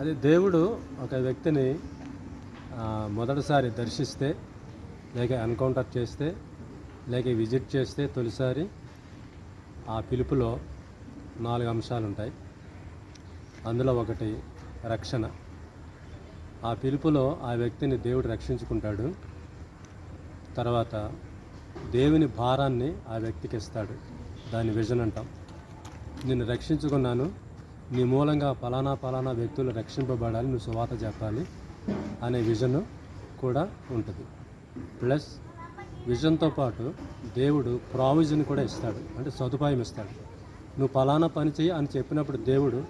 అది దేవుడు ఒక వ్యక్తిని మొదటిసారి దర్శిస్తే, లేక ఎన్కౌంటర్ చేస్తే, లేక విజిట్ చేస్తే తొలిసారి ఆ పిలుపులో 4 అంశాలు ఉంటాయి. అందులో ఒకటి రక్షణ. ఆ పిలుపులో ఆ వ్యక్తిని దేవుడు రక్షించుకుంటాడు. తర్వాత దేవుని భారాన్ని ఆ వ్యక్తికి ఇస్తాడు. దాని విజన్ అంటాం. నిన్ను రక్షించుకున్నాను, నీ మూలంగా పలానా వ్యక్తులు రక్షింపబడాలి, నువ్వు సువార్త చెప్పాలి అనే విజన్ కూడా ఉంటుంది. ప్లస్ విజన్తో పాటు దేవుడు ప్రావిజన్ కూడా ఇస్తాడు, అంటే సదుపాయం ఇస్తాడు. నువ్వు పలానా పని చేయి అని చెప్పినప్పుడు దేవుడు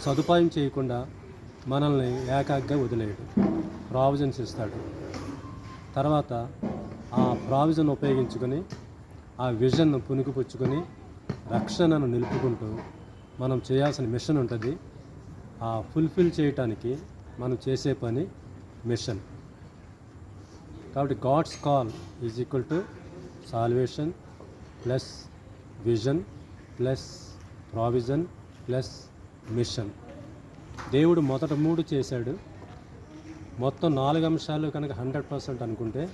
సదుపాయం చేయకుండా మనల్ని ఏకాగ్గా వదిలేయడు, ప్రావిజన్స్ ఇస్తాడు. తర్వాత ఆ ప్రావిజన్ ఉపయోగించుకొని ఆ విజన్ను పుణికిపుచ్చుకొని రక్షణను నిలుపుకుంటూ మనం చేయాల్సిన మిషన్ ఉంటుంది. ఆ ఫుల్ఫిల్ చేయటానికి మనం చేసే పని మిషన్. కాబట్టి God's call is equal to salvation plus vision plus provision plus mission. దేవుడు మొదట 3 చేశాడు. మొత్తం 4 అంశాలు కనుక 100% అనుకుంటే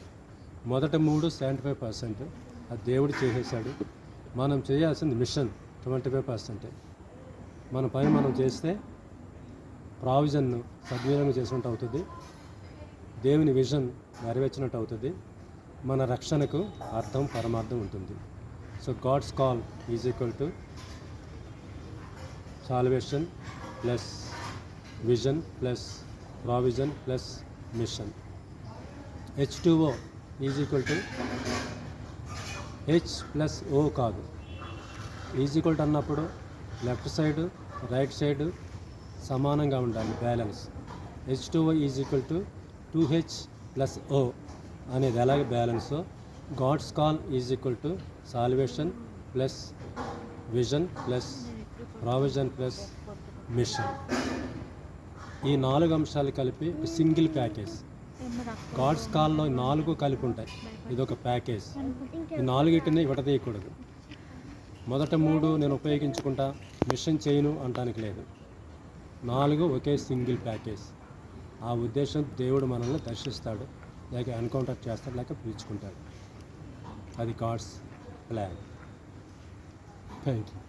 మొదట 3 75% అది దేవుడు చేసేసాడు. మనం చేయాల్సింది మిషన్ 25%. మన పని మనం చేస్తే ప్రావిజన్ను సద్వినియోగం చేసినట్టు అవుతుంది, దేవుని విజన్ నెరవేర్చినట్టు అవుతుంది, మన రక్షణకు అర్థం పరమార్థం ఉంటుంది. So God's call is equal to salvation plus vision plus provision plus mission. H2O is equal to H plus O కాదు. ఈజ్ ఈక్వల్ టు అన్నప్పుడు లెఫ్ట్ సైడ్ రైట్ సైడ్ సమానంగా ఉండాలి, balance. H2O is equal to 2H plus O అనేది ఎలాగ బ్యాలెన్సో God's call is equal to salvation plus vision plus provision plus mission. ఈ 4 అంశాలు కలిపి సింగిల్ ప్యాకేజ్. గాడ్స్ కాల్లో 4 కలిపి ఉంటాయి, ఇదొక ప్యాకేజ్. ఈ 4టిని విడదీయకూడదు. మొదట 3 నేను ఉపయోగించుకుంటా, మిషన్ చేయను అంటానికి లేదు. 4 ఒకే సింగిల్ ప్యాకేజ్. ఆ ఉద్దేశం దేవుడు మనల్ని దర్శిస్తాడు, లేక ఎన్కౌంటర్ చేస్తాడు, లేక పిలుచుకుంటాడు. అది గాడ్స్ ప్లాన్. Thank you.